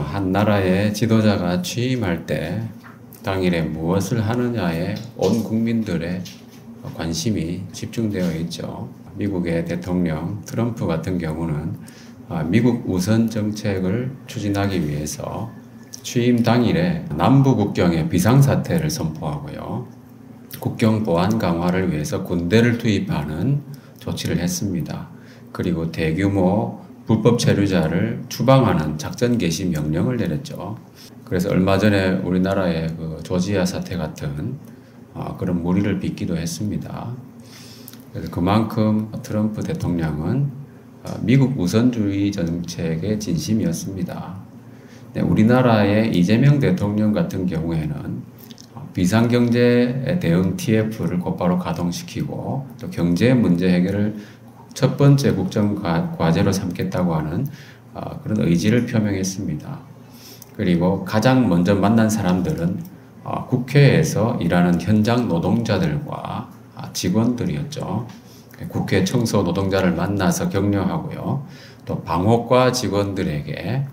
한 나라의 지도자가 취임할 때 당일에 무엇을 하느냐에 온 국민들의 관심이 집중되어 있죠. 미국의 대통령 트럼프 같은 경우는 미국 우선 정책을 추진하기 위해서 취임 당일에 남부 국경에 비상사태를 선포하고요. 국경 보안 강화를 위해서 군대를 투입하는 조치를 했습니다. 그리고 대규모 불법 체류자를 추방하는 작전 개시 명령을 내렸죠. 그래서 얼마 전에 우리나라의 그 조지아 사태 같은 그런 무리를 빚기도 했습니다. 그래서 그만큼 트럼프 대통령은 미국 우선주의 정책의 진심이었습니다. 우리나라의 이재명 대통령 같은 경우에는 비상경제 대응 TF를 곧바로 가동시키고 또 경제 문제 해결을 첫 번째 국정 과제로 삼겠다고 하는 그런 의지를 표명했습니다. 그리고 가장 먼저 만난 사람들은 국회에서 일하는 현장 노동자들과 직원들이었죠. 국회 청소 노동자를 만나서 격려하고요. 또 방호과 직원들에게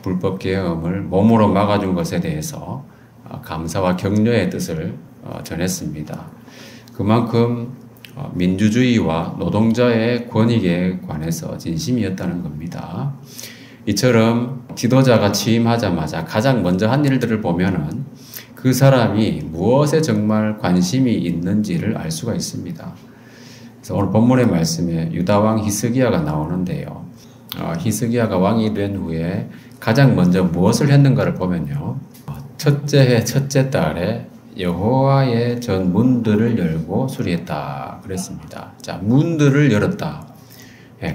불법 계엄을 몸으로 막아준 것에 대해서 감사와 격려의 뜻을 전했습니다. 그만큼 민주주의와 노동자의 권익에 관해서 진심이었다는 겁니다. 이처럼 지도자가 취임하자마자 가장 먼저 한 일들을 보면은 그 사람이 무엇에 정말 관심이 있는지를 알 수가 있습니다. 그래서 오늘 본문의 말씀에 유다왕 히스기야가 나오는데요. 히스기야가 왕이 된 후에 가장 먼저 무엇을 했는가를 보면요. 첫째 해 첫째 달에 여호와의 전 문들을 열고 수리했다 그랬습니다. 자, 문들을 열었다.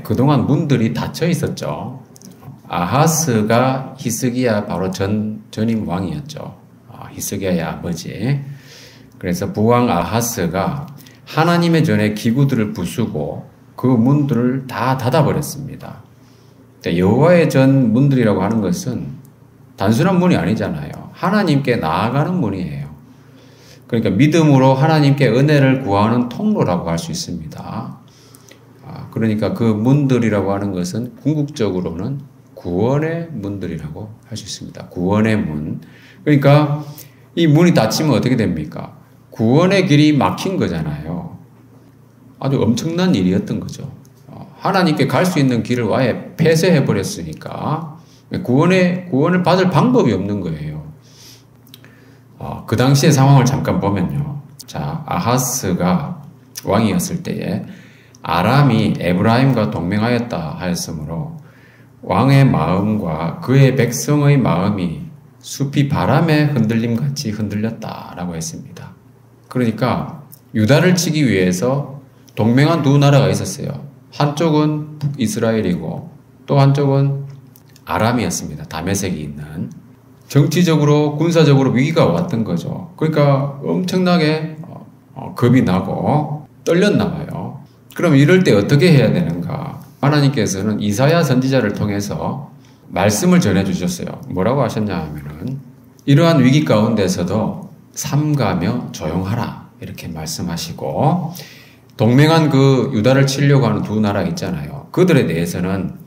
그동안 문들이 닫혀 있었죠. 아하스가 히스기야 바로 전임 왕이었죠. 히스기야의 아버지. 그래서 부왕 아하스가 하나님의 전에 기구들을 부수고 그 문들을 다 닫아버렸습니다. 여호와의 전 문들이라고 하는 것은 단순한 문이 아니잖아요. 하나님께 나아가는 문이에요. 그러니까 믿음으로 하나님께 은혜를 구하는 통로라고 할 수 있습니다. 그러니까 그 문들이라고 하는 것은 궁극적으로는 구원의 문들이라고 할 수 있습니다. 구원의 문. 그러니까 이 문이 닫히면 어떻게 됩니까? 구원의 길이 막힌 거잖아요. 아주 엄청난 일이었던 거죠. 하나님께 갈 수 있는 길을 아예 폐쇄해 버렸으니까 구원을 받을 방법이 없는 거예요. 그 당시의 상황을 잠깐 보면요. 자, 아하스가 왕이었을 때에 아람이 에브라임과 동맹하였다 하였으므로 왕의 마음과 그의 백성의 마음이 숲이 바람에 흔들림같이 흔들렸다라고 했습니다. 그러니까 유다를 치기 위해서 동맹한 두 나라가 있었어요. 한쪽은 북이스라엘이고 또 한쪽은 아람이었습니다. 다메섹이 있는. 정치적으로 군사적으로 위기가 왔던 거죠. 그러니까 엄청나게 겁이 나고 떨렸나 봐요. 그럼 이럴 때 어떻게 해야 되는가? 하나님께서는 이사야 선지자를 통해서 말씀을 전해주셨어요. 뭐라고 하셨냐 하면은 이러한 위기 가운데서도 삼가며 조용하라 이렇게 말씀하시고 동맹한 그 유다를 치려고 하는 두 나라 있잖아요. 그들에 대해서는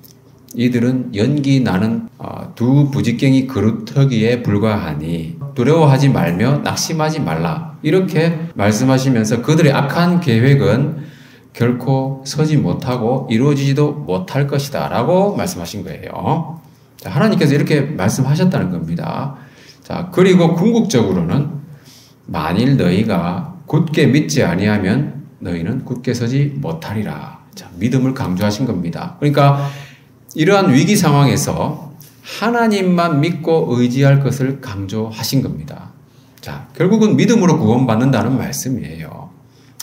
이들은 연기 나는 두 부직갱이 그루터기에 불과하니 두려워하지 말며 낙심하지 말라 이렇게 말씀하시면서 그들의 악한 계획은 결코 서지 못하고 이루어지지도 못할 것이다 라고 말씀하신 거예요. 자, 하나님께서 이렇게 말씀하셨다는 겁니다. 자, 그리고 궁극적으로는 만일 너희가 굳게 믿지 아니하면 너희는 굳게 서지 못하리라. 자, 믿음을 강조하신 겁니다. 그러니까 이러한 위기 상황에서 하나님만 믿고 의지할 것을 강조하신 겁니다. 자, 결국은 믿음으로 구원받는다는 말씀이에요.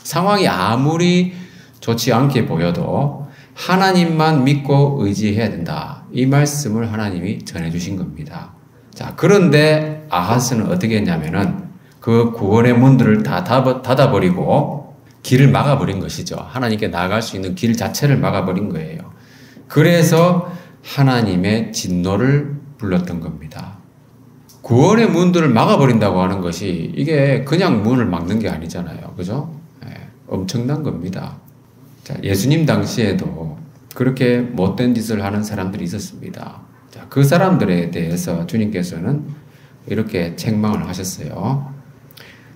상황이 아무리 좋지 않게 보여도 하나님만 믿고 의지해야 된다. 이 말씀을 하나님이 전해주신 겁니다. 자, 그런데 아하스는 어떻게 했냐면은 그 구원의 문들을 다 닫아버리고 길을 막아버린 것이죠. 하나님께 나아갈 수 있는 길 자체를 막아버린 거예요. 그래서 하나님의 진노를 불렀던 겁니다. 구원의 문들을 막아버린다고 하는 것이 이게 그냥 문을 막는 게 아니잖아요. 그죠? 엄청난 겁니다. 자, 예수님 당시에도 그렇게 못된 짓을 하는 사람들이 있었습니다. 자, 그 사람들에 대해서 주님께서는 이렇게 책망을 하셨어요.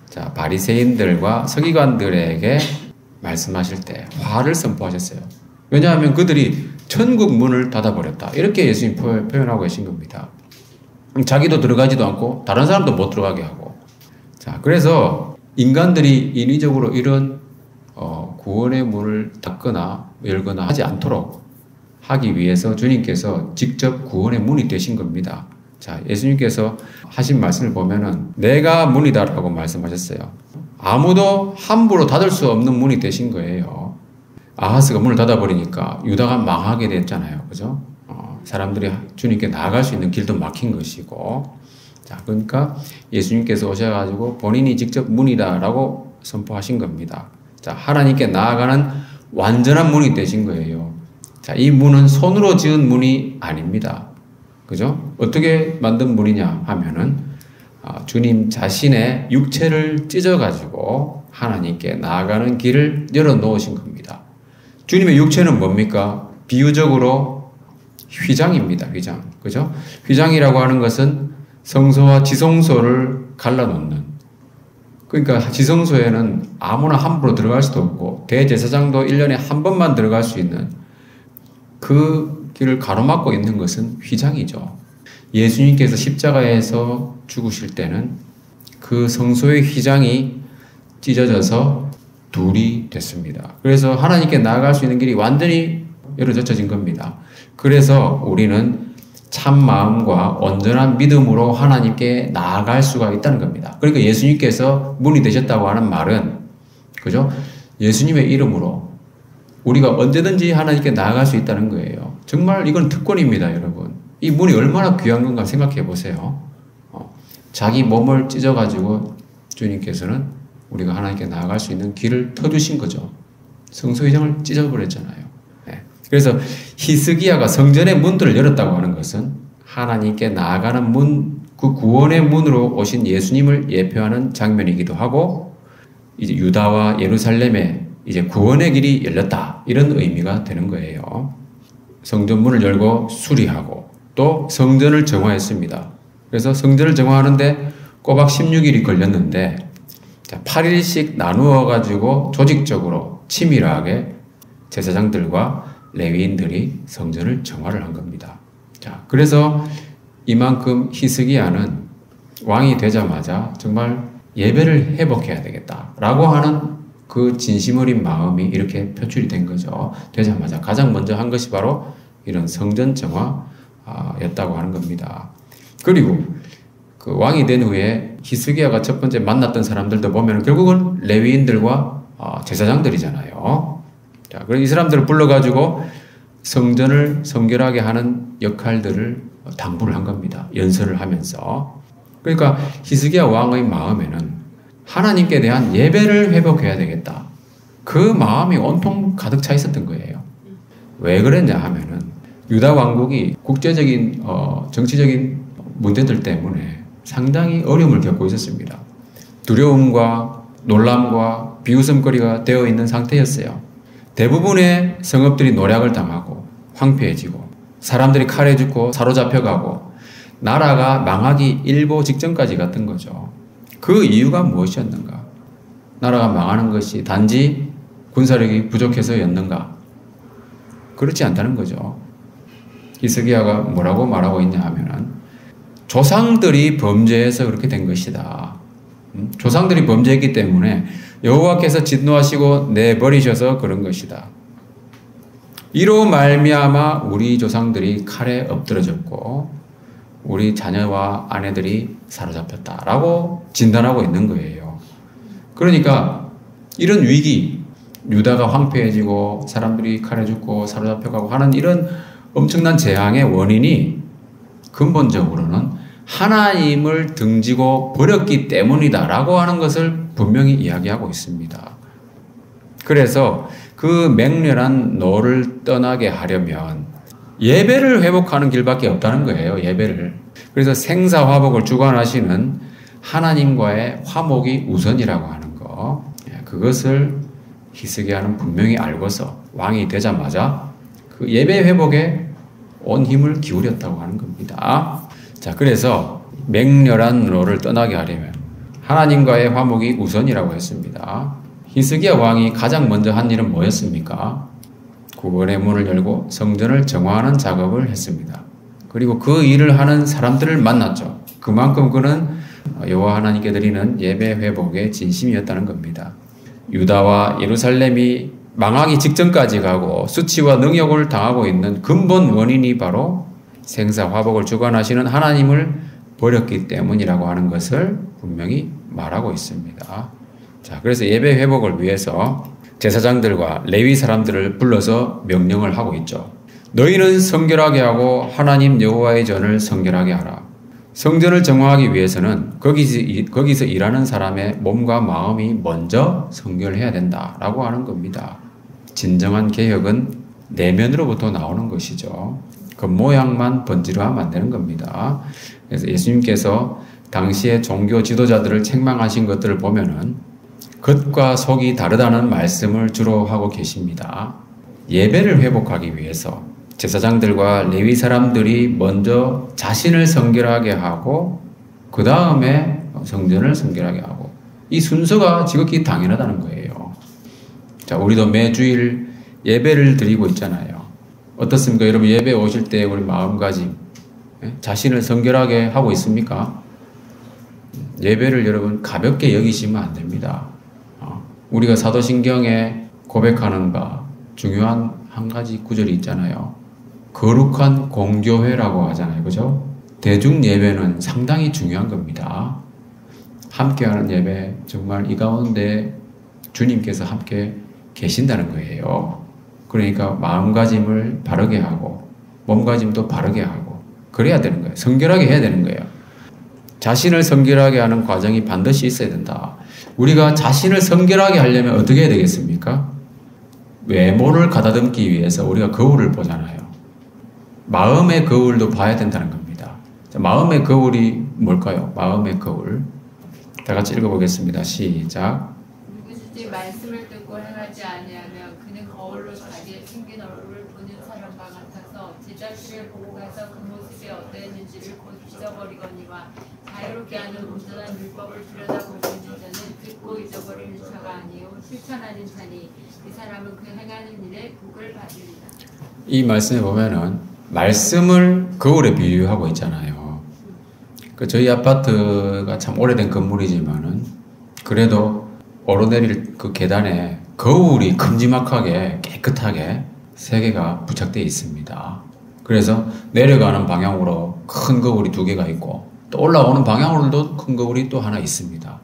자, 바리새인들과 서기관들에게 말씀하실 때 화를 선포하셨어요. 왜냐하면 그들이 천국 문을 닫아버렸다. 이렇게 예수님 표현하고 계신 겁니다. 자기도 들어가지도 않고 다른 사람도 못 들어가게 하고. 자, 그래서 인간들이 인위적으로 이런 구원의 문을 닫거나 열거나 하지 않도록 하기 위해서 주님께서 직접 구원의 문이 되신 겁니다. 자, 예수님께서 하신 말씀을 보면은 내가 문이다라고 말씀하셨어요. 아무도 함부로 닫을 수 없는 문이 되신 거예요. 아하스가 문을 닫아버리니까 유다가 망하게 됐잖아요. 그죠? 사람들이 주님께 나아갈 수 있는 길도 막힌 것이고. 자, 그러니까 예수님께서 오셔가지고 본인이 직접 문이다라고 선포하신 겁니다. 자, 하나님께 나아가는 완전한 문이 되신 거예요. 자, 이 문은 손으로 지은 문이 아닙니다. 그죠? 어떻게 만든 문이냐 하면은 주님 자신의 육체를 찢어가지고 하나님께 나아가는 길을 열어놓으신 겁니다. 주님의 육체는 뭡니까? 비유적으로 휘장입니다. 휘장. 그죠? 휘장이라고 하는 것은 성소와 지성소를 갈라놓는. 그러니까 지성소에는 아무나 함부로 들어갈 수도 없고 대제사장도 1년에 한 번만 들어갈 수 있는 그 길을 가로막고 있는 것은 휘장이죠. 예수님께서 십자가에서 죽으실 때는 그 성소의 휘장이 찢어져서 둘이 됐습니다. 그래서 하나님께 나아갈 수 있는 길이 완전히 열어젖혀진 겁니다. 그래서 우리는 참 마음과 온전한 믿음으로 하나님께 나아갈 수가 있다는 겁니다. 그러니까 예수님께서 문이 되셨다고 하는 말은, 그죠? 예수님의 이름으로 우리가 언제든지 하나님께 나아갈 수 있다는 거예요. 정말 이건 특권입니다, 여러분. 이 문이 얼마나 귀한 건가 생각해 보세요. 자기 몸을 찢어가지고 주님께서는 우리가 하나님께 나아갈 수 있는 길을 터주신 거죠. 성소휘장을 찢어버렸잖아요. 네. 그래서 히스기야가 성전의 문들을 열었다고 하는 것은 하나님께 나아가는 문, 그 구원의 문으로 오신 예수님을 예표하는 장면이기도 하고, 이제 유다와 예루살렘에 이제 구원의 길이 열렸다. 이런 의미가 되는 거예요. 성전 문을 열고 수리하고 또 성전을 정화했습니다. 그래서 성전을 정화하는데 꼬박 16일이 걸렸는데 8일씩 나누어 가지고 조직적으로 치밀하게 제사장들과 레위인들이 성전을 정화를 한 겁니다. 자, 그래서 이만큼 히스기야는 왕이 되자마자 정말 예배를 회복해야 되겠다라고 하는 그 진심 어린 마음이 이렇게 표출이 된 거죠. 되자마자 가장 먼저 한 것이 바로 이런 성전 정화였다고 하는 겁니다. 그리고 그 왕이 된 후에 히스기야가 첫 번째 만났던 사람들도 보면 결국은 레위인들과 제사장들이잖아요. 자, 그래서 이 사람들을 불러가지고 성전을 성결하게 하는 역할들을 당부를 한 겁니다. 연설을 하면서. 그러니까 히스기야 왕의 마음에는 하나님께 대한 예배를 회복해야 되겠다. 그 마음이 온통 가득 차 있었던 거예요. 왜 그랬냐 하면은 유다 왕국이 국제적인 정치적인 문제들 때문에 상당히 어려움을 겪고 있었습니다. 두려움과 놀람과 비웃음거리가 되어 있는 상태였어요. 대부분의 성읍들이 노략을 당하고 황폐해지고 사람들이 칼에 죽고 사로잡혀가고 나라가 망하기 일보 직전까지 갔던 거죠. 그 이유가 무엇이었는가? 나라가 망하는 것이 단지 군사력이 부족해서였는가? 그렇지 않다는 거죠. 히스기야가 뭐라고 말하고 있냐 하면은 조상들이 범죄해서 그렇게 된 것이다. 조상들이 범죄했기 때문에 여호와께서 진노하시고 내버리셔서 그런 것이다. 이로 말미암아 우리 조상들이 칼에 엎드러졌고 우리 자녀와 아내들이 사로잡혔다라고 진단하고 있는 거예요. 그러니까 이런 위기, 유다가 황폐해지고 사람들이 칼에 죽고 사로잡혀가고 하는 이런 엄청난 재앙의 원인이 근본적으로는 하나님을 등지고 버렸기 때문이다라고 하는 것을 분명히 이야기하고 있습니다. 그래서 그 맹렬한 노를 떠나게 하려면 예배를 회복하는 길밖에 없다는 거예요. 예배를. 그래서 생사화복을 주관하시는 하나님과의 화목이 우선이라고 하는 거. 그것을 히스기야는 분명히 알고서 왕이 되자마자 그 예배 회복에 온 힘을 기울였다고 하는 겁니다. 자, 그래서 맹렬한 노를 떠나게 하려면 하나님과의 화목이 우선이라고 했습니다. 히스기야 왕이 가장 먼저 한 일은 뭐였습니까? 구원의 문을 열고 성전을 정화하는 작업을 했습니다. 그리고 그 일을 하는 사람들을 만났죠. 그만큼 그는 여호와 하나님께 드리는 예배 회복의 진심이었다는 겁니다. 유다와 예루살렘이 망하기 직전까지 가고 수치와 능욕을 당하고 있는 근본 원인이 바로 생사 화복을 주관하시는 하나님을 버렸기 때문이라고 하는 것을 분명히 말하고 있습니다. 자, 그래서 예배 회복을 위해서 제사장들과 레위 사람들을 불러서 명령을 하고 있죠. 너희는 성결하게 하고 하나님 여호와의 전을 성결하게 하라. 성전을 정화하기 위해서는 거기서 일하는 사람의 몸과 마음이 먼저 성결해야 된다라고 하는 겁니다. 진정한 개혁은 내면으로부터 나오는 것이죠. 겉모양만 번지르하면 안 되는 겁니다. 그래서 예수님께서 당시의 종교 지도자들을 책망하신 것들을 보면은 겉과 속이 다르다는 말씀을 주로 하고 계십니다. 예배를 회복하기 위해서 제사장들과 레위 사람들이 먼저 자신을 성결하게 하고 그 다음에 성전을 성결하게 하고 이 순서가 지극히 당연하다는 거예요. 자, 우리도 매주일 예배를 드리고 있잖아요. 어떻습니까? 여러분 예배 오실 때 우리 마음가짐 자신을 성결하게 하고 있습니까? 예배를 여러분 가볍게 여기시면 안 됩니다. 우리가 사도신경에 고백하는 바 중요한 한 가지 구절이 있잖아요. 거룩한 공교회라고 하잖아요. 그죠? 대중 예배는 상당히 중요한 겁니다. 함께하는 예배, 정말 이 가운데 주님께서 함께 계신다는 거예요. 그러니까 마음가짐을 바르게 하고 몸가짐도 바르게 하고 그래야 되는 거예요. 성결하게 해야 되는 거예요. 자신을 성결하게 하는 과정이 반드시 있어야 된다. 우리가 자신을 성결하게 하려면 어떻게 해야 되겠습니까? 외모를 가다듬기 위해서 우리가 거울을 보잖아요. 마음의 거울도 봐야 된다는 겁니다. 자, 마음의 거울이 뭘까요? 마음의 거울. 다 같이 읽어보겠습니다. 시작. 누구든지 말씀을 듣고 행하지 아니하면 그는 거울로 자기의 생긴 얼굴을 보는 사람과 같아서 제자들을 보고 가서 그 모습이 어떠했는지를 곧 잊어버리거니와 자유롭게 하는 온전한 율법을 들여다보고 있는 자는 듣고 잊어버리는 자가 아니요 실천하는 자니 그 사람은 그 행하는 일에 복을 받으리라. 이 말씀에 보면은 말씀을 거울에 비유하고 있잖아요. 그 저희 아파트가 참 오래된 건물이지만은 그래도 오르내릴 그 계단에 거울이 큼지막하게 깨끗하게 3개가 부착되어 있습니다. 그래서 내려가는 방향으로 큰 거울이 2개가 있고 또 올라오는 방향으로도 큰 거울이 또 하나 있습니다.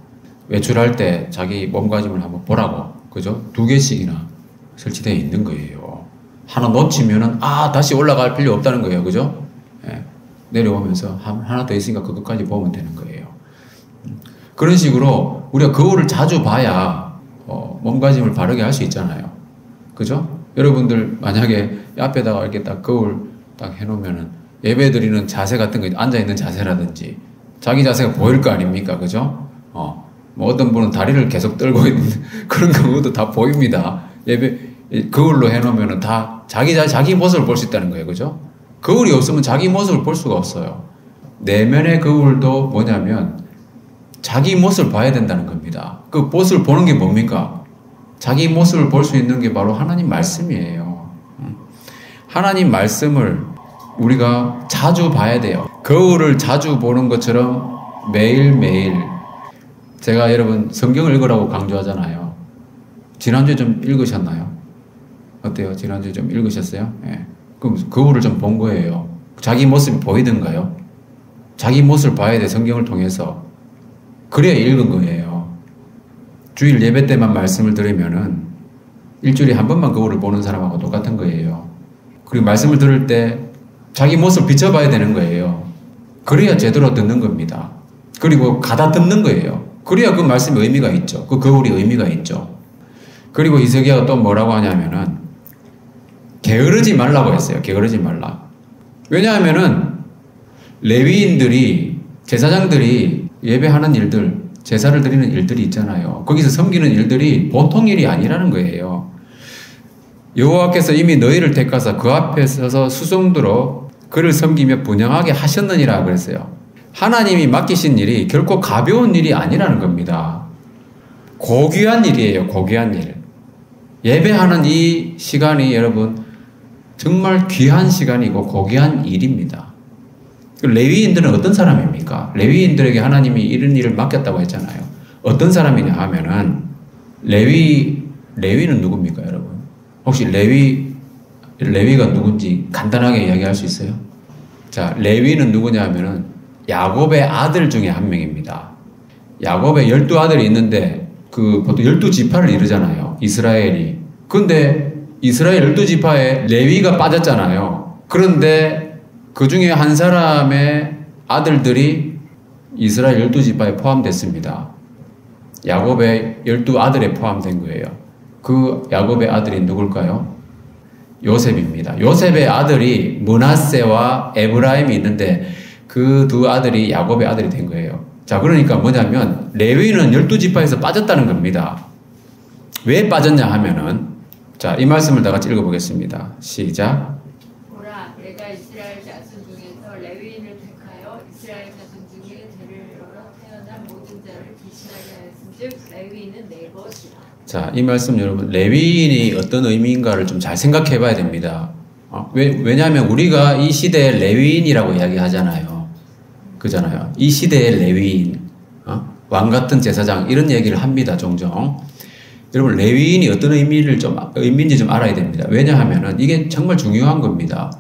외출할 때 자기 몸가짐을 한번 보라고, 그죠? 2개씩이나 설치되어 있는 거예요. 하나 놓치면은 다시 올라갈 필요 없다는 거예요. 그죠? 예. 내려오면서 하나 더 있으니까 그것까지 보면 되는 거예요. 그런 식으로 우리가 거울을 자주 봐야 몸가짐을 바르게 할 수 있잖아요. 그죠? 여러분들 만약에 앞에다가 이렇게 딱 거울 딱 해놓으면은 예배 드리는 자세 같은 거, 앉아있는 자세라든지 자기 자세가 보일 거 아닙니까? 그죠? 뭐 어떤 분은 다리를 계속 떨고 있는 그런 경우도 다 보입니다. 예배, 거울로 해놓으면은 다 자기 모습을 볼 수 있다는 거예요. 그죠? 거울이 없으면 자기 모습을 볼 수가 없어요. 내면의 거울도 뭐냐면 자기 모습을 봐야 된다는 겁니다. 그 모습을 보는 게 뭡니까? 자기 모습을 볼 수 있는 게 바로 하나님 말씀이에요. 하나님 말씀을 우리가 자주 봐야 돼요. 거울을 자주 보는 것처럼 매일매일 제가 여러분 성경을 읽으라고 강조하잖아요. 지난주에 좀 읽으셨나요? 어때요? 지난주에 좀 읽으셨어요? 예. 그럼 거울을 좀 본 거예요. 자기 모습이 보이던가요? 자기 모습을 봐야 돼, 성경을 통해서. 그래야 읽은 거예요. 주일 예배 때만 말씀을 들으면은 일주일에 한 번만 거울을 보는 사람하고 똑같은 거예요. 그리고 말씀을 들을 때 자기 모습을 비춰봐야 되는 거예요. 그래야 제대로 듣는 겁니다. 그리고 가다듬는 거예요. 그래야 그 말씀에 의미가 있죠. 그 거울이 의미가 있죠. 그리고 히스기야가 또 뭐라고 하냐면은 게으르지 말라고 했어요. 게으르지 말라. 왜냐하면은 레위인들이, 제사장들이 예배하는 일들, 제사를 드리는 일들이 있잖아요. 거기서 섬기는 일들이 보통 일이 아니라는 거예요. 여호와께서 이미 너희를 택하사 그 앞에 서서 수송도로 그를 섬기며 분양하게 하셨느니라 그랬어요. 하나님이 맡기신 일이 결코 가벼운 일이 아니라는 겁니다. 고귀한 일이에요. 고귀한 일. 예배하는 이 시간이 여러분 정말 귀한 시간이고 고귀한 일입니다. 레위인들은 어떤 사람입니까? 레위인들에게 하나님이 이런 일을 맡겼다고 했잖아요. 어떤 사람이냐 하면은 레위는 누굽니까 여러분? 혹시 레위가 누군지 간단하게 이야기할 수 있어요? 자, 레위는 누구냐 하면은 야곱의 아들 중에 한 명입니다. 야곱의 12아들이 있는데 보통 12지파를 이루잖아요. 이스라엘이. 근데 이스라엘 12지파에 레위가 빠졌잖아요. 그런데 그 중에 한 사람의 아들들이 이스라엘 12지파에 포함됐습니다. 야곱의 12아들에 포함된 거예요. 그 야곱의 아들이 누굴까요? 요셉입니다. 요셉의 아들이 므낫세와 에브라임이 있는데 그 두 아들이 야곱의 아들이 된 거예요. 자, 그러니까 뭐냐면 레위는 12지파에서 빠졌다는 겁니다. 왜 빠졌냐 하면은 자, 이 말씀을 다 같이 읽어보겠습니다. 시작. 보라, 내가 이스라엘 자손 중에서 레위인을 택하여 이스라엘 자손 중에 죄를 이뤄 태어난 모든 자를 대신하게 하였은즉 레위인은 내 것이라. 자, 이 말씀 여러분 레위인이 어떤 의미인가를 좀 잘 생각해 봐야 됩니다. 왜냐하면 우리가 이 시대의 레위인이라고 이야기하잖아요. 그잖아요. 이 시대의 레위인, 왕 같은 제사장 이런 얘기를 합니다. 종종. 여러분 레위인이 어떤 의미인지 좀 알아야 됩니다. 왜냐하면은 이게 정말 중요한 겁니다.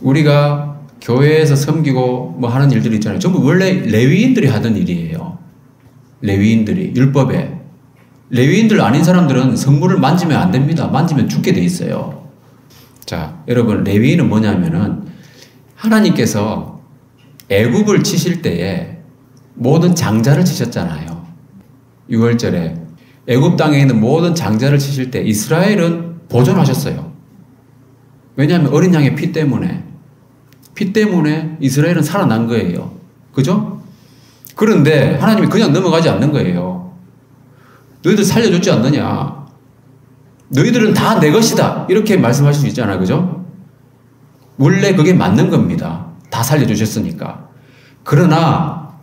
우리가 교회에서 섬기고 뭐 하는 일들이 있잖아요. 전부 원래 레위인들이 하던 일이에요. 레위인들이 율법에. 레위인들 아닌 사람들은 성물을 만지면 안 됩니다. 만지면 죽게 돼 있어요. 자, 여러분 레위인은 뭐냐면은 하나님께서 애굽을 치실 때에 모든 장자를 치셨잖아요. 6월절에 애굽 땅에 있는 모든 장자를 치실 때 이스라엘은 보존하셨어요. 왜냐하면 어린 양의 피 때문에 이스라엘은 살아난 거예요. 그죠? 그런데 하나님이 그냥 넘어가지 않는 거예요. 너희들 살려줬지 않느냐? 너희들은 다 내 것이다. 이렇게 말씀하실 수 있잖아요. 그죠? 원래 그게 맞는 겁니다. 다 살려주셨으니까. 그러나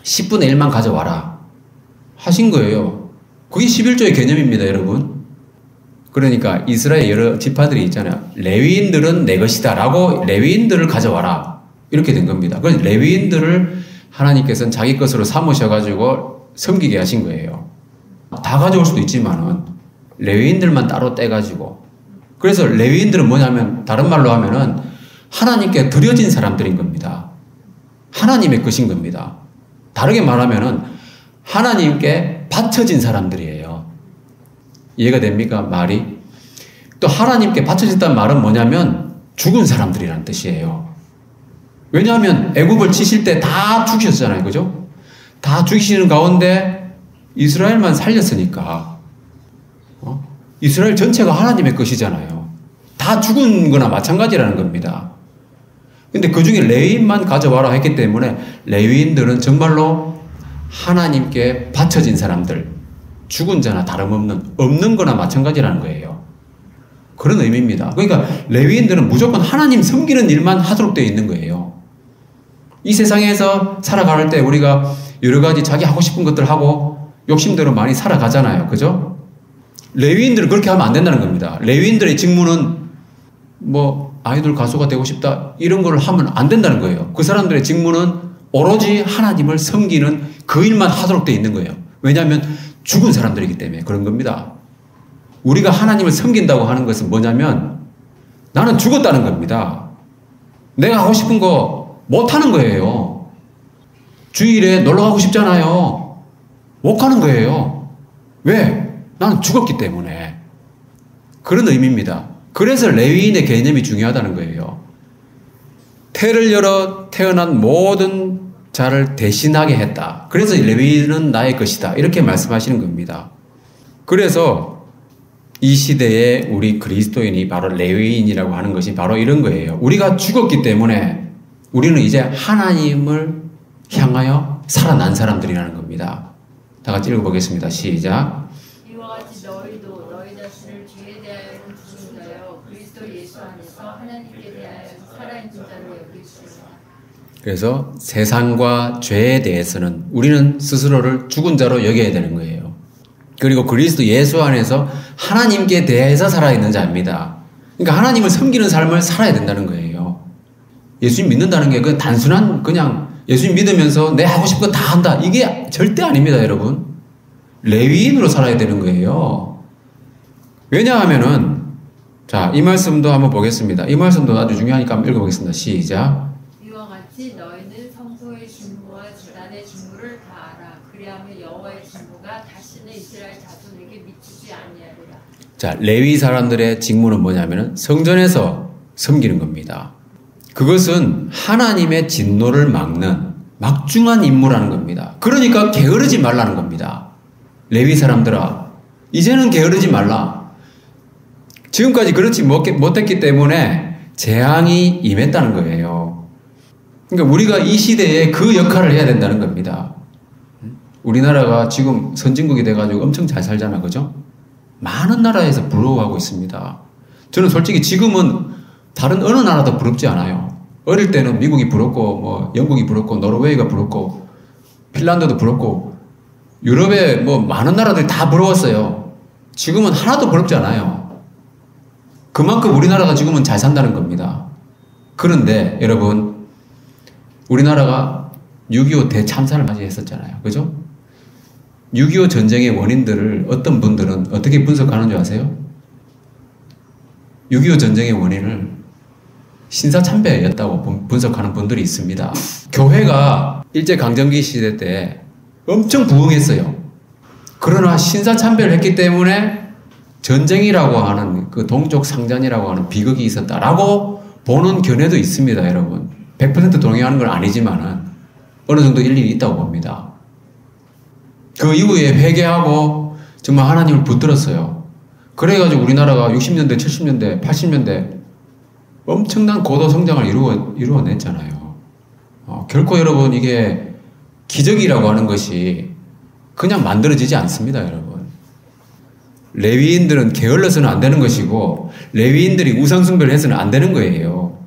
10분의 1만 가져와라 하신 거예요. 그게 11조의 개념입니다. 여러분. 그러니까 이스라엘 여러 지파들이 있잖아요. 레위인들은 내 것이다 라고 레위인들을 가져와라 이렇게 된 겁니다. 그래서 레위인들을 하나님께서는 자기 것으로 삼으셔가지고 섬기게 하신 거예요. 다 가져올 수도 있지만은 레위인들만 따로 떼가지고. 그래서 레위인들은 뭐냐면 다른 말로 하면은 하나님께 드려진 사람들인 겁니다. 하나님의 것인 겁니다. 다르게 말하면은 하나님께 바쳐진 사람들이에요. 이해가 됩니까? 말이? 또 하나님께 바쳐졌다는 말은 뭐냐면 죽은 사람들이라는 뜻이에요. 왜냐하면 애굽을 치실 때 다 죽이셨잖아요. 그죠? 다 죽이시는 가운데 이스라엘만 살렸으니까 이스라엘 전체가 하나님의 것이잖아요. 다 죽은 거나 마찬가지라는 겁니다. 근데 그 중에 레위인만 가져와라 했기 때문에 레위인들은 정말로 하나님께 바쳐진 사람들, 죽은 자나 다름없는, 없는 거나 마찬가지라는 거예요. 그런 의미입니다. 그러니까 레위인들은 무조건 하나님 섬기는 일만 하도록 되어 있는 거예요. 이 세상에서 살아갈 때 우리가 여러 가지 자기 하고 싶은 것들 하고 욕심대로 많이 살아가잖아요. 그죠? 레위인들은 그렇게 하면 안 된다는 겁니다. 레위인들의 직무는 아이돌 가수가 되고 싶다 이런 걸 하면 안 된다는 거예요. 그 사람들의 직무는 오로지 하나님을 섬기는 그 일만 하도록 되어 있는 거예요. 왜냐하면 죽은 사람들이기 때문에 그런 겁니다. 우리가 하나님을 섬긴다고 하는 것은 뭐냐면 나는 죽었다는 겁니다. 내가 하고 싶은 거 못하는 거예요. 주일에 놀러 가고 싶잖아요. 못 가는 거예요. 왜? 나는 죽었기 때문에. 그런 의미입니다. 그래서 레위인의 개념이 중요하다는 거예요. 태를 열어 태어난 모든 자를 대신하게 했다. 그래서 레위인은 나의 것이다. 이렇게 말씀하시는 겁니다. 그래서 이 시대에 우리 그리스도인이 바로 레위인이라고 하는 것이 바로 이런 거예요. 우리가 죽었기 때문에 우리는 이제 하나님을 향하여 살아난 사람들이라는 겁니다. 다 같이 읽어보겠습니다. 시작. 이와 같이 너희도 너희 자신을 죄에 대하여는 죽은 자여 예수 안에서 하나님께 대하여 살아있는 자로 여기시리라. 그래서 세상과 죄에 대해서는 우리는 스스로를 죽은 자로 여겨야 되는 거예요. 그리고 그리스도 예수 안에서 하나님께 대해서 살아있는 자입니다. 그러니까 하나님을 섬기는 삶을 살아야 된다는 거예요. 예수님 믿는다는 게 그 단순한 그냥 예수님 믿으면서 내 하고 싶은 거 다 한다. 이게 절대 아닙니다, 여러분. 레위인으로 살아야 되는 거예요. 왜냐하면은 자, 이 말씀도 한번 보겠습니다. 이 말씀도 아주 중요하니까 한번 읽어보겠습니다. 시작. 이와 같이 너희는 성소의 직무와 제단의 직무를 다 알아. 그리하면 여호와의 직무가 다시는 이스라엘 자손에게 미치지 아니하리라. 자, 레위 사람들의 직무는 뭐냐면은 성전에서 섬기는 겁니다. 그것은 하나님의 진노를 막는 막중한 임무라는 겁니다. 그러니까 게으르지 말라는 겁니다. 레위 사람들아, 이제는 게으르지 말라. 지금까지 그렇지 못했기 때문에 재앙이 임했다는 거예요. 그러니까 우리가 이 시대에 그 역할을 해야 된다는 겁니다. 우리나라가 지금 선진국이 돼가지고 엄청 잘 살잖아, 그죠? 많은 나라에서 부러워하고 있습니다. 저는 솔직히 지금은 다른 어느 나라도 부럽지 않아요. 어릴 때는 미국이 부럽고, 뭐, 영국이 부럽고, 노르웨이가 부럽고, 핀란드도 부럽고, 유럽에 뭐 많은 나라들이 다 부러웠어요. 지금은 하나도 부럽지 않아요. 그만큼 우리나라가 지금은 잘 산다는 겁니다. 그런데 여러분, 우리나라가 6.25 대참사를 맞이했었잖아요. 그죠? 6.25 전쟁의 원인들을 어떤 분들은 어떻게 분석하는 줄 아세요? 6.25 전쟁의 원인을 신사참배였다고 분석하는 분들이 있습니다. 교회가 일제강점기 시대 때 엄청 부흥했어요. 그러나 신사참배를 했기 때문에 전쟁이라고 하는 그 동족 상잔이라고 하는 비극이 있었다라고 보는 견해도 있습니다, 여러분. 100% 동의하는 건 아니지만은 어느 정도 일리가 있다고 봅니다. 그 이후에 회개하고 정말 하나님을 붙들었어요. 그래가지고 우리나라가 60년대, 70년대, 80년대 엄청난 고도 성장을 이루어냈잖아요. 결코 여러분 이게 기적이라고 하는 것이 그냥 만들어지지 않습니다, 여러분. 레위인들은 게을러서는 안 되는 것이고 레위인들이 우상숭배를 해서는 안 되는 거예요.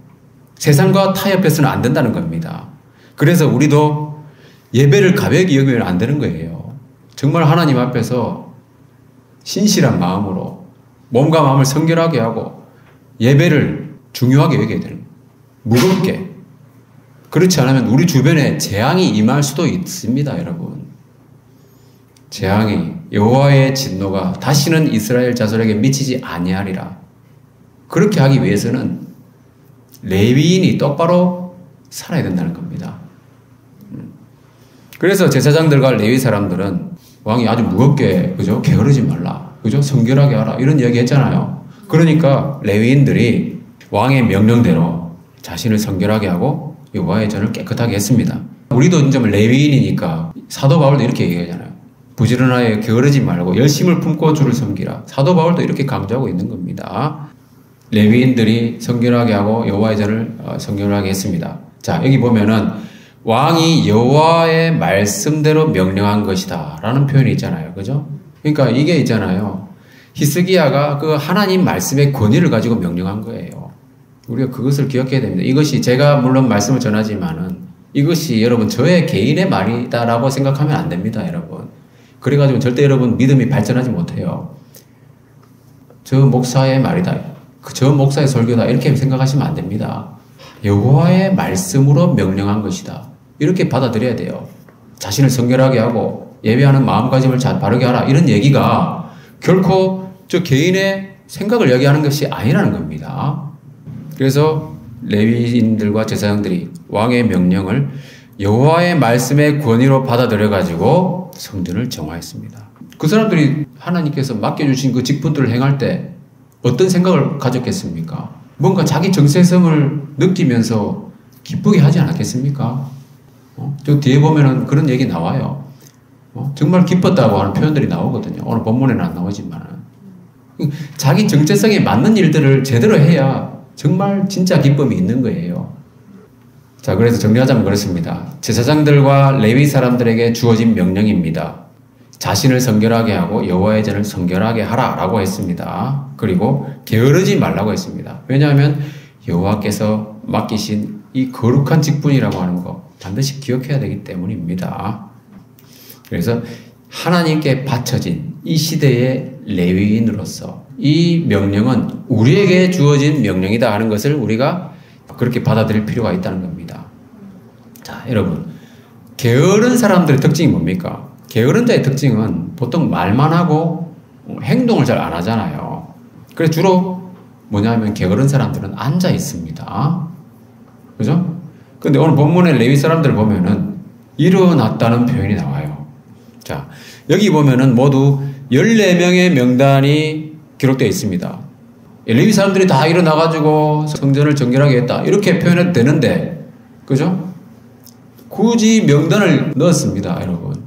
세상과 타협해서는 안 된다는 겁니다. 그래서 우리도 예배를 가볍게 여기면 안 되는 거예요. 정말 하나님 앞에서 신실한 마음으로 몸과 마음을 성결하게 하고 예배를 중요하게 여겨야 되는 거예요. 무겁게. 그렇지 않으면 우리 주변에 재앙이 임할 수도 있습니다, 여러분. 재앙이 여호와의 진노가 다시는 이스라엘 자손에게 미치지 아니하리라. 그렇게 하기 위해서는 레위인이 똑바로 살아야 된다는 겁니다. 그래서 제사장들과 레위 사람들은 왕이 아주 무겁게, 그죠? 게으르지 말라. 그죠? 성결하게 하라. 이런 이야기 했잖아요. 그러니까 레위인들이 왕의 명령대로 자신을 성결하게 하고 여호와의 전을 깨끗하게 했습니다. 우리도 이제 레위인이니까 사도 바울도 이렇게 얘기하잖아요. 부지런하여 게으르지 말고 열심을 품고 주를 섬기라. 사도 바울도 이렇게 강조하고 있는 겁니다. 레위인들이 성결하게 하고 여호와의 전을 성결하게 했습니다. 자, 여기 보면은 왕이 여호와의 말씀대로 명령한 것이다 라는 표현이 있잖아요. 그죠? 그러니까 이게 있잖아요. 히스기야가 그 하나님 말씀의 권위를 가지고 명령한 거예요. 우리가 그것을 기억해야 됩니다. 이것이 제가 물론 말씀을 전하지만은 이것이 여러분 저의 개인의 말이다라고 생각하면 안 됩니다, 여러분. 그래가지고 절대 여러분 믿음이 발전하지 못해요. 저 목사의 말이다. 저 목사의 설교다. 이렇게 생각하시면 안 됩니다. 여호와의 말씀으로 명령한 것이다. 이렇게 받아들여야 돼요. 자신을 성결하게 하고 예배하는 마음가짐을 잘 바르게 하라. 이런 얘기가 결코 저 개인의 생각을 이야기하는 것이 아니라는 겁니다. 그래서 레위인들과 제사장들이 왕의 명령을 여호와의 말씀의 권위로 받아들여가지고 성전을 정화했습니다. 그 사람들이 하나님께서 맡겨주신 그 직분들을 행할 때 어떤 생각을 가졌겠습니까? 뭔가 자기 정체성을 느끼면서 기쁘게 하지 않았겠습니까? 저 뒤에 보면은 그런 얘기 나와요. 정말 기뻤다고 하는 표현들이 나오거든요. 오늘 본문에는 안 나오지만. 자기 정체성에 맞는 일들을 제대로 해야 정말 진짜 기쁨이 있는 거예요. 자, 그래서 정리하자면 그렇습니다. 제사장들과 레위 사람들에게 주어진 명령입니다. 자신을 성결하게 하고 여호와의 전을 성결하게 하라라고 했습니다. 그리고 게으르지 말라고 했습니다. 왜냐하면 여호와께서 맡기신 이 거룩한 직분이라고 하는 거 반드시 기억해야 되기 때문입니다. 그래서 하나님께 바쳐진 이 시대의 레위인으로서 이 명령은 우리에게 주어진 명령이다 하는 것을 우리가 그렇게 받아들일 필요가 있다는 겁니다. 자, 여러분, 게으른 사람들의 특징이 뭡니까? 게으른 자의 특징은 보통 말만 하고 행동을 잘 안 하잖아요. 그래서 주로 뭐냐면 게으른 사람들은 앉아 있습니다. 그죠? 근데 오늘 본문의 레위 사람들을 보면은 일어났다는 표현이 나와요. 자, 여기 보면은 모두 14명의 명단이 기록되어 있습니다. 레위 사람들이 다 일어나가지고 성전을 정결하게 했다. 이렇게 표현해도 되는데, 그죠? 굳이 명단을 넣었습니다, 여러분.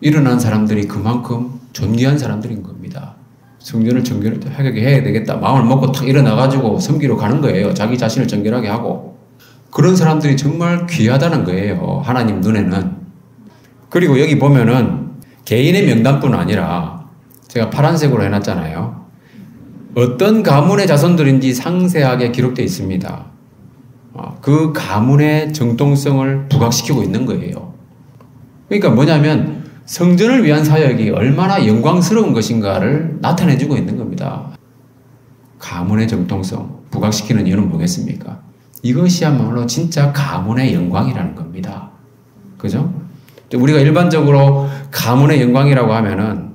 일어난 사람들이 그만큼 존귀한 사람들인 겁니다. 성전을 정결하게 해야 되겠다. 마음을 먹고 탁 일어나가지고 섬기러 가는 거예요. 자기 자신을 정결하게 하고. 그런 사람들이 정말 귀하다는 거예요. 하나님 눈에는. 그리고 여기 보면은 개인의 명단뿐 아니라 제가 파란색으로 해놨잖아요. 어떤 가문의 자손들인지 상세하게 기록되어 있습니다. 그 가문의 정통성을 부각시키고 있는 거예요. 그러니까 뭐냐면 성전을 위한 사역이 얼마나 영광스러운 것인가를 나타내주고 있는 겁니다. 가문의 정통성 부각시키는 이유는 뭐겠습니까? 이것이야말로 진짜 가문의 영광이라는 겁니다. 그죠? 우리가 일반적으로 가문의 영광이라고 하면은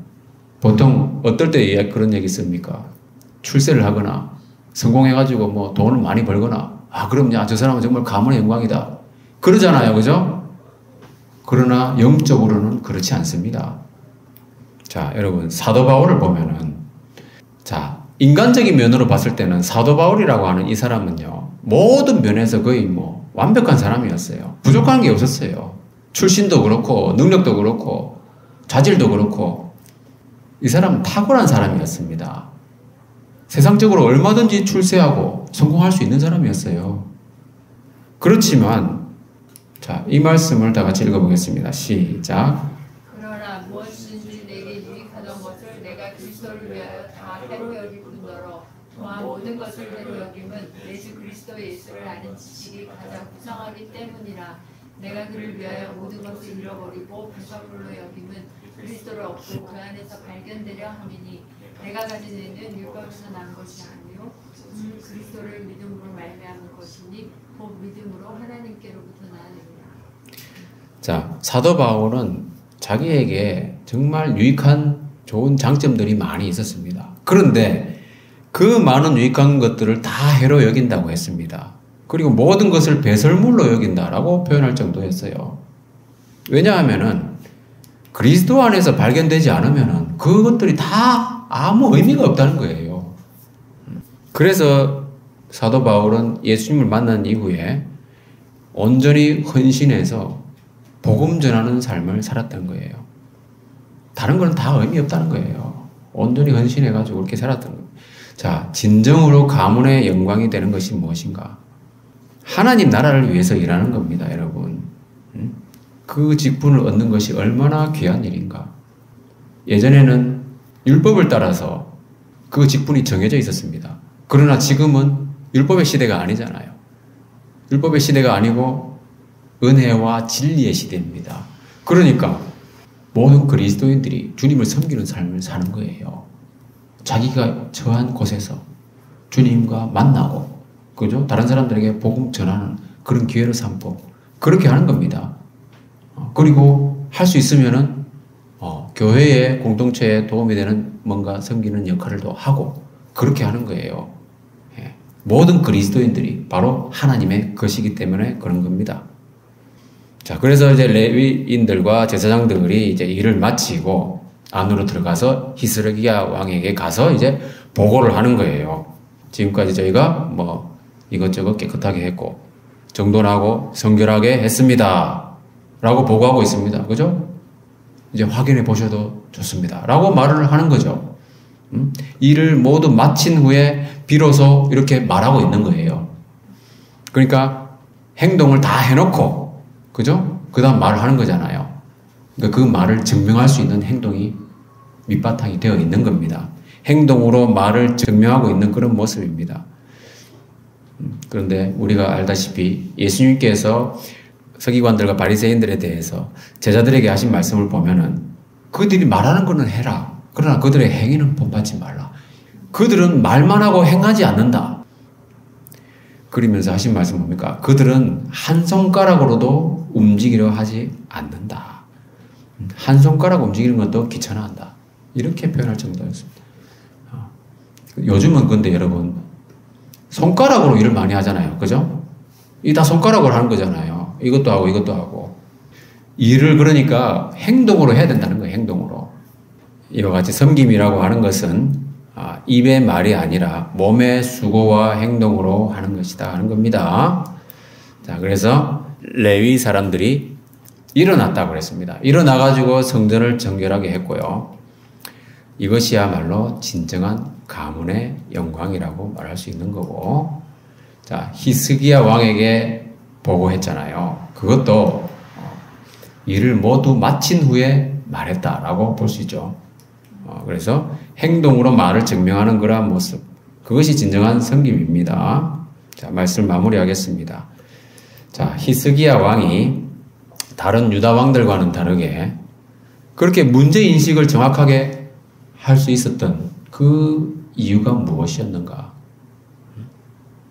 보통 어떨 때 그런 얘기 씁니까? 출세를 하거나 성공해가지고 뭐 돈을 많이 벌거나 그럼 야, 저 사람은 정말 가문의 영광이다. 그러잖아요. 그죠? 그러나 영적으로는 그렇지 않습니다. 자, 여러분, 사도 바울을 보면은, 자, 인간적인 면으로 봤을 때는 사도 바울이라고 하는 이 사람은요, 모든 면에서 거의 뭐 완벽한 사람이었어요. 부족한 게 없었어요. 출신도 그렇고, 능력도 그렇고, 자질도 그렇고, 이 사람은 탁월한 사람이었습니다. 세상적으로 얼마든지 출세하고 성공할 수 있는 사람이었어요. 그렇지만, 자, 이 말씀을 다 같이 읽어보겠습니다. 시작. 그러나 무엇이든지 내게 유익하던 것을 내가 그리스도를 위하여 다 해로 여길 뿐더러 또한 모든 것을 해로 여김은 내 주 그리스도 예수를 아는 지식이 가장 부상하기 때문이라. 내가 그를 위하여 모든 것을 잃어버리고 부상물로 여김은 그리스도를 얻고 그 안에서 발견되려 함이니 내가 가진 의는 율법에서 난 것이 아니요 그리스도를 믿음으로 말미암은 것이니 곧 믿음으로 하나님께로부터 나느니라. 자, 사도 바울은 자기에게 정말 유익한 좋은 장점들이 많이 있었습니다. 그런데 그 많은 유익한 것들을 다 해로 여긴다고 했습니다. 그리고 모든 것을 배설물로 여긴다라고 표현할 정도였어요. 왜냐하면은 그리스도 안에서 발견되지 않으면은 그것들이 다 아무 의미가 없다는 거예요. 그래서 사도 바울은 예수님을 만난 이후에 온전히 헌신해서 복음 전하는 삶을 살았던 거예요. 다른 건 다 의미 없다는 거예요. 온전히 헌신해가지고 그렇게 살았던 거예요. 자, 진정으로 가문의 영광이 되는 것이 무엇인가? 하나님 나라를 위해서 일하는 겁니다, 여러분. 그 직분을 얻는 것이 얼마나 귀한 일인가? 예전에는 율법을 따라서 그 직분이 정해져 있었습니다. 그러나 지금은 율법의 시대가 아니잖아요. 율법의 시대가 아니고 은혜와 진리의 시대입니다. 그러니까 모든 그리스도인들이 주님을 섬기는 삶을 사는 거예요. 자기가 처한 곳에서 주님과 만나고, 그죠? 다른 사람들에게 복음 전하는 그런 기회를 삼고 그렇게 하는 겁니다. 그리고 할 수 있으면은 교회의 공동체에 도움이 되는 뭔가 섬기는 역할을 또 하고 그렇게 하는 거예요. 예. 모든 그리스도인들이 바로 하나님의 것이기 때문에 그런 겁니다. 자, 그래서 이제 레위인들과 제사장들이 이제 일을 마치고 안으로 들어가서 히스기야 왕에게 가서 이제 보고를 하는 거예요. 지금까지 저희가 뭐 이것저것 깨끗하게 했고 정돈하고 성결하게 했습니다. 라고 보고하고 있습니다. 그죠? 이제 확인해 보셔도 좋습니다. 라고 말을 하는 거죠. 일을 모두 마친 후에 비로소 이렇게 말하고 있는 거예요. 그러니까 행동을 다 해놓고, 그죠? 그 다음 말을 하는 거잖아요. 그러니까 그 말을 증명할 수 있는 행동이 밑바탕이 되어 있는 겁니다. 행동으로 말을 증명하고 있는 그런 모습입니다. 그런데 우리가 알다시피 예수님께서 서기관들과 바리새인들에 대해서 제자들에게 하신 말씀을 보면은 그들이 말하는 거는 해라. 그러나 그들의 행위는 본받지 말라. 그들은 말만 하고 행하지 않는다. 그러면서 하신 말씀 뭡니까? 그들은 한 손가락으로도 움직이려 하지 않는다. 한 손가락 움직이는 것도 귀찮아한다. 이렇게 표현할 정도였습니다. 요즘은 근데 여러분 손가락으로 일을 많이 하잖아요. 그죠? 이 다 손가락으로 하는 거잖아요. 이것도 하고 이것도 하고. 일을 그러니까 행동으로 해야 된다는 거예요. 행동으로. 이와 같이 섬김이라고 하는 것은 입의 말이 아니라 몸의 수고와 행동으로 하는 것이다 하는 겁니다. 자, 그래서 레위 사람들이 일어났다고 그랬습니다. 일어나가지고 성전을 정결하게 했고요. 이것이야말로 진정한 가문의 영광이라고 말할 수 있는 거고, 자, 히스기야 왕에게 보고했잖아요. 그것도 일을 모두 마친 후에 말했다라고 볼 수 있죠. 그래서 행동으로 말을 증명하는 그러한 모습, 그것이 진정한 섬김입니다. 자, 말씀 마무리하겠습니다. 자, 히스기야 왕이 다른 유다 왕들과는 다르게 그렇게 문제 인식을 정확하게 할 수 있었던 그 이유가 무엇이었는가?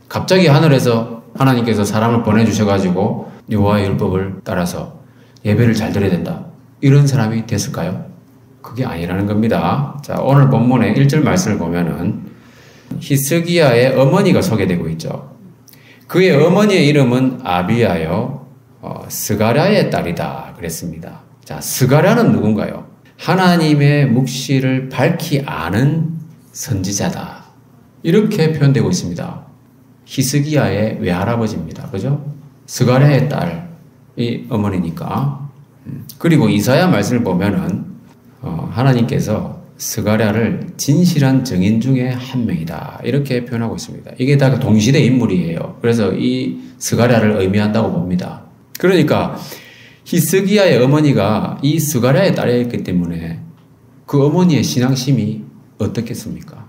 갑자기 하늘에서 하나님께서 사람을 보내주셔가지고 여호와의 율법을 따라서 예배를 잘 드려야 된다. 이런 사람이 됐을까요? 그게 아니라는 겁니다. 자, 오늘 본문의 1절 말씀을 보면은 히스기야의 어머니가 소개되고 있죠. 그의 어머니의 이름은 아비야요, 스가랴의 딸이다 그랬습니다. 자, 스가랴는 누군가요? 하나님의 묵시를 밝히 아는 선지자다. 이렇게 표현되고 있습니다. 히스기야의 외할아버지입니다. 그죠? 스가랴의 딸이 어머니니까. 그리고 이사야 말씀을 보면은 하나님께서 스가랴를 진실한 증인 중에 한 명이다. 이렇게 표현하고 있습니다. 이게 다 동시대 인물이에요. 그래서 이 스가랴를 의미한다고 봅니다. 그러니까 히스기야의 어머니가 이 스가랴의 딸이었기 때문에 그 어머니의 신앙심이 어떻겠습니까?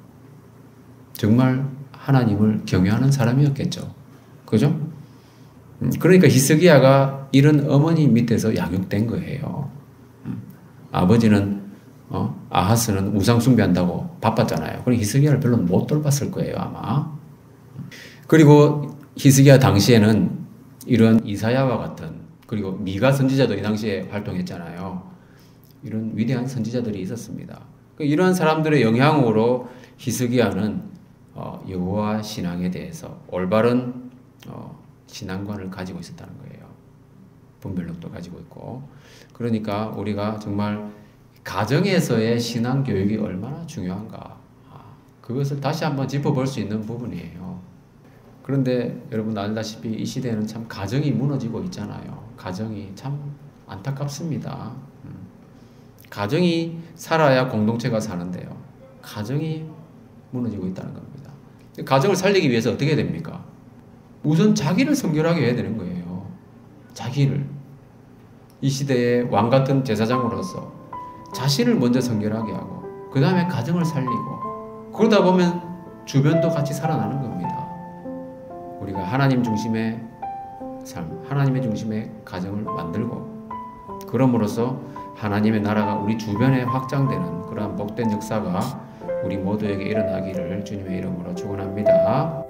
정말 하나님을 경외하는 사람이었겠죠. 그죠? 그러니까 히스기야가 이런 어머니 밑에서 양육된 거예요. 아버지는 아하스는 우상 숭배한다고 바빴잖아요. 그럼 히스기야를 별로 못 돌봤을 거예요, 아마. 그리고 히스기야 당시에는 이런 이사야와 같은, 그리고 미가 선지자도 이 당시에 활동했잖아요. 이런 위대한 선지자들이 있었습니다. 이러한 사람들의 영향으로 히스기야는 여호와 신앙에 대해서 올바른 신앙관을 가지고 있었다는 거예요. 분별력도 가지고 있고. 그러니까 우리가 정말 가정에서의 신앙 교육이 얼마나 중요한가, 그것을 다시 한번 짚어볼 수 있는 부분이에요. 그런데 여러분 알다시피 이 시대에는 참 가정이 무너지고 있잖아요. 가정이 참 안타깝습니다. 가정이 살아야 공동체가 사는데요. 가정이 무너지고 있다는 겁니다. 가정을 살리기 위해서 어떻게 해야 됩니까? 우선 자기를 성결하게 해야 되는 거예요. 자기를. 이 시대의 왕 같은 제사장으로서 자신을 먼저 성결하게 하고 그 다음에 가정을 살리고, 그러다 보면 주변도 같이 살아나는 겁니다. 우리가 하나님 중심의 삶, 하나님의 중심의 가정을 만들고, 그럼으로써 하나님의 나라가 우리 주변에 확장되는 그러한 복된 역사가 우리 모두에게 일어나기를 주님의 이름으로 축원합니다.